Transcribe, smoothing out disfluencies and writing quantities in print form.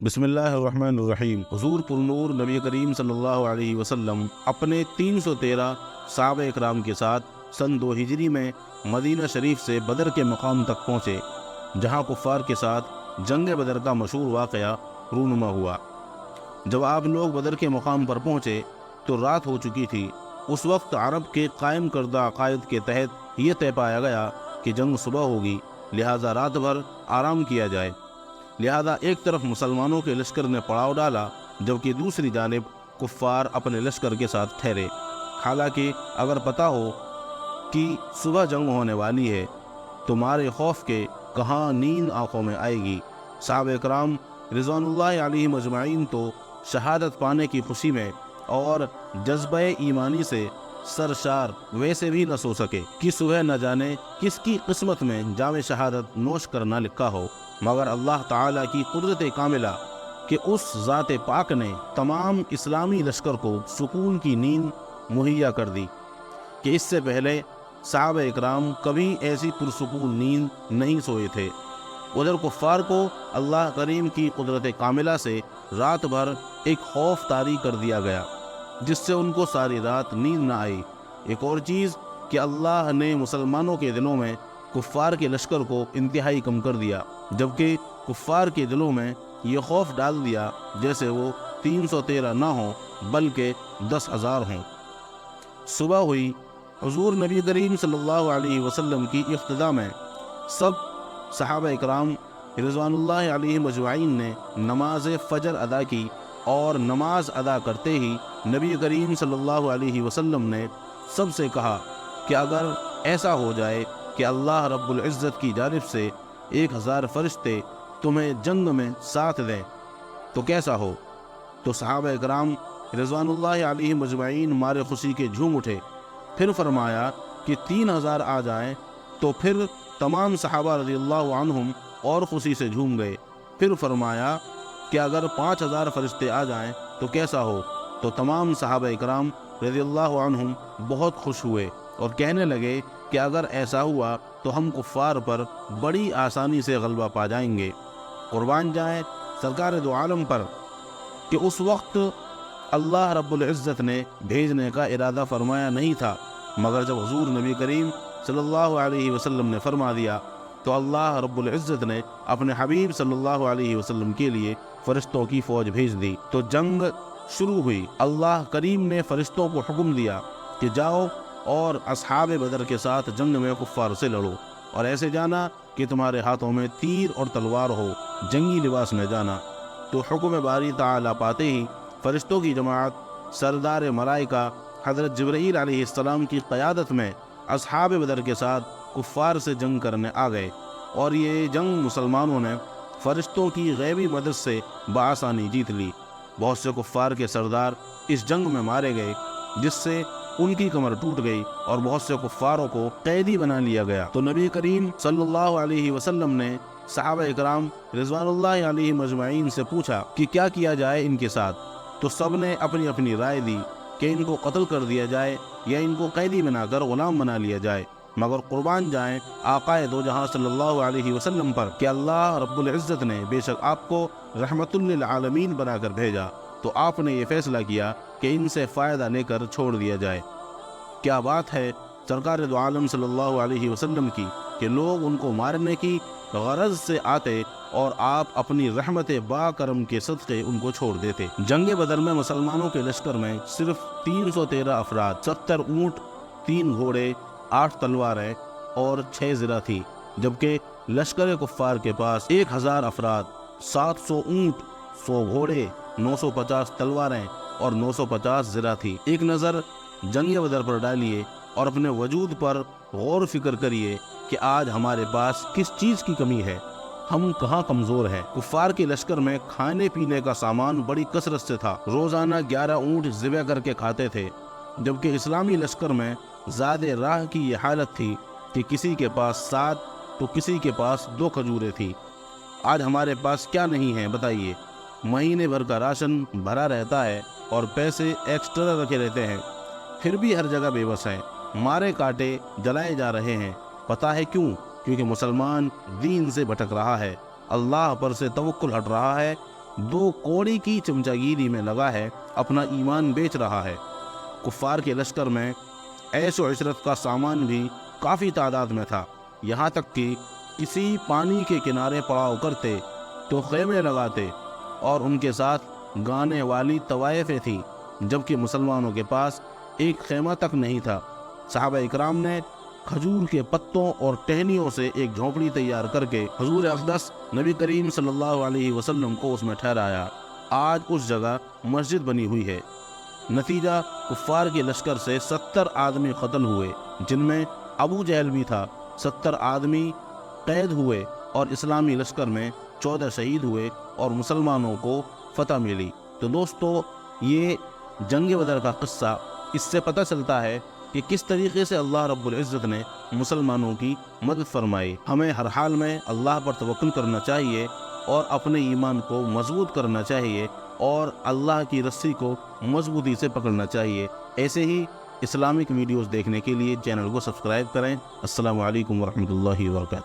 بسم اللہ الرحمن الرحیم۔ حضور پرنور نبی کریم صلی اللہ علیہ وسلم اپنے 313 صحابہ اکرام کے ساتھ سن 2 ہجری میں مدینہ شریف سے بدر کے مقام تک پہنچے، جہاں کفار کے ساتھ جنگ بدر کا مشہور واقعہ رونما ہوا۔ جب آپ لوگ بدر کے مقام پر پہنچے تو رات ہو چکی تھی۔ اس وقت عرب کے قائم کردہ عقائد کے تحت یہ طے پایا گیا کہ جنگ صبح ہوگی، لہٰذا رات بھر آرام کیا جائے۔ لہذا ایک طرف مسلمانوں کے لشکر نے پڑاؤ ڈالا، جبکہ دوسری جانب کفار اپنے لشکر کے ساتھ ٹھہرے۔ حالانکہ اگر پتہ ہو کہ صبح جنگ ہونے والی ہے تو مارے خوف کے کہاں نیند آنکھوں میں آئے گی۔ صحابہ اکرام رضوان اللہ علیہم اجمعین تو شہادت پانے کی خوشی میں اور جذبہ ایمانی سے سرشار ویسے بھی نہ سو سکے کہ صبح نہ جانے کس کی قسمت میں جام شہادت نوش کرنا لکھا ہو، مگر اللہ تعالیٰ کی قدرت کاملہ کہ اس ذات پاک نے تمام اسلامی لشکر کو سکون کی نیند مہیا کر دی کہ اس سے پہلے صحابہ اکرام کبھی ایسی پرسکون نیند نہیں سوئے تھے۔ ادھر کفار کو اللہ کریم کی قدرت کاملہ سے رات بھر ایک خوف طاری کر دیا گیا، جس سے ان کو ساری رات نیند نہ آئی۔ ایک اور چیز کہ اللہ نے مسلمانوں کے دلوں میں کفار کے لشکر کو انتہائی کم کر دیا، جبکہ کفار کے دلوں میں یہ خوف ڈال دیا جیسے وہ 313 نہ ہوں بلکہ 10,000 ہوں۔ صبح ہوئی، حضور نبی کریم صلی اللہ علیہ وسلم کی اقتداء میں سب صحابہ اکرام رضوان اللہ علیہم اجمعین نے نماز فجر ادا کی، اور نماز ادا کرتے ہی نبی کریم صلی اللہ علیہ وسلم نے سب سے کہا کہ اگر ایسا ہو جائے کہ اللہ رب العزت کی جانب سے 1000 فرشتے تمہیں جنگ میں ساتھ دیں تو کیسا ہو؟ تو صحابہ اکرام رضوان اللہ علیہ مجمعین مارے خوشی کے جھوم اٹھے۔ پھر فرمایا کہ 3000 آ جائیں تو پھر تمام صحابہ رضی اللہ عنہم اور خوشی سے جھوم گئے۔ پھر فرمایا کہ اگر 5000 فرشتے آ جائیں تو کیسا ہو؟ تو تمام صحابہ اکرام رضی اللہ عنہم بہت خوش ہوئے اور کہنے لگے کہ اگر ایسا ہوا تو ہم کفار پر بڑی آسانی سے غلبہ پا جائیں گے۔ قربان جائیں سرکار دو عالم پر کہ اس وقت اللہ رب العزت نے بھیجنے کا ارادہ فرمایا نہیں تھا، مگر جب حضور نبی کریم صلی اللہ علیہ وسلم نے فرما دیا تو اللہ رب العزت نے اپنے حبیب صلی اللہ علیہ وسلم کے لیے فرشتوں کی فوج بھیج دی۔ تو جنگ شروع ہوئی۔ اللہ کریم نے فرشتوں کو حکم دیا کہ جاؤ اور اصحاب بدر کے ساتھ جنگ میں کفار سے لڑو، اور ایسے جانا کہ تمہارے ہاتھوں میں تیر اور تلوار ہو، جنگی لباس میں جانا۔ تو حکم باری تعالیٰ پاتے ہی فرشتوں کی جماعت سردار ملائکہ حضرت جبرائیل علیہ السلام کی قیادت میں اصحاب بدر کے ساتھ کفار سے جنگ کرنے آ گئے، اور یہ جنگ مسلمانوں نے فرشتوں کی غیبی مدد سے بآسانی جیت لی۔ بہت سے کفار کے سردار اس جنگ میں مارے گئے، جس سے ان کی کمر ٹوٹ گئی اور بہت سے کفاروں کو قیدی بنا لیا گیا۔ تو نبی کریم صلی اللہ علیہ وسلم نے صحابہ اکرام رضوان اللہ علیہ مجمعین سے پوچھا کہ کیا کیا جائے ان کے ساتھ، تو سب نے اپنی اپنی رائے دی کہ ان کو قتل کر دیا جائے یا ان کو قیدی بنا کر غلام بنا لیا جائے۔ مگر قربان جائیں آقائے دو جہاں صلی اللہ علیہ وسلم پر کہ اللہ رب العزت نے بے شک آپ کو رحمت للعالمین بنا کر بھیجا، تو آپ نے یہ فیصلہ کیا کہ ان سے فائدہ لے کر چھوڑ دیا جائے۔ کیا بات ہے سرکار دو عالم صلی اللہ علیہ وسلم کی کہ لوگ ان کو مارنے کی غرض سے آتے اور آپ اپنی رحمت با کرم کے صدقے ان کو چھوڑ دیتے۔ جنگ بدر میں مسلمانوں کے لشکر میں صرف 313 افراد، 70 اونٹ، 3 گھوڑے، 8 تلواریں اور 6 زرہ تھی، جبکہ لشکر کفار کے پاس 1000 افراد، 700 اونٹ، 100 گھوڑے، 950 تلواریں اور 950 زرہ تھی۔ ایک نظر جنگ بدر پر ڈالیے اور اپنے وجود پر غور فکر کریے کہ آج ہمارے پاس کس چیز کی کمی ہے، ہم کہاں کمزور ہیں۔ کفار کے لشکر میں کھانے پینے کا سامان بڑی کثرت سے تھا، روزانہ 11 اونٹ ذبح کر کے کھاتے تھے، جبکہ اسلامی لشکر میں زیادہ راہ کی یہ حالت تھی کہ کسی کے پاس 7 تو کسی کے پاس 2 کھجوریں تھی۔ آج ہمارے پاس کیا نہیں ہے بتائیے؟ مہینے بھر کا راشن بھرا رہتا ہے اور پیسے ایکسٹرا رکھے رہتے ہیں، پھر بھی ہر جگہ بے بس ہیں، مارے کاٹے جلائے جا رہے ہیں۔ پتہ ہے کیوں؟ کیونکہ مسلمان دین سے بھٹک رہا ہے، اللہ پر سے توکل ہٹ رہا ہے 2 کوڑی کی چمچاگیری میں لگا ہے، اپنا ایمان بیچ رہا ہے۔ کفار کے لشکر میں عیش و عشرت کا سامان بھی کافی تعداد میں تھا، یہاں تک کہ کسی پانی کے کنارے پڑاؤ کرتے تو خیمے لگاتے، اور ان کے ساتھ گانے والی طوائفیں تھیں، جبکہ مسلمانوں کے پاس ایک خیمہ تک نہیں تھا۔ صحابہ اکرام نے کھجور کے پتوں اور ٹہنیوں سے ایک جھونپڑی تیار کر کے حضور اقدس نبی کریم صلی اللہ علیہ وسلم کو اس میں ٹھہرایا۔ آج اس جگہ مسجد بنی ہوئی ہے۔ نتیجہ کفار کے لشکر سے 70 آدمی قتل ہوئے، جن میں ابو جہل بھی تھا۔ 70 آدمی قید ہوئے اور اسلامی لشکر میں 14 شہید ہوئے اور مسلمانوں کو فتح ملی۔ تو دوستو، یہ جنگ بدر کا قصہ، اس سے پتہ چلتا ہے کہ کس طریقے سے اللہ رب العزت نے مسلمانوں کی مدد فرمائی۔ ہمیں ہر حال میں اللہ پر توکل کرنا چاہیے اور اپنے ایمان کو مضبوط کرنا چاہیے اور اللہ کی رسی کو مضبوطی سے پکڑنا چاہیے۔ ایسے ہی اسلامک ویڈیوز دیکھنے کے لیے چینل کو سبسکرائب کریں۔ السلام علیکم ورحمۃ اللہ وبرکاتہ۔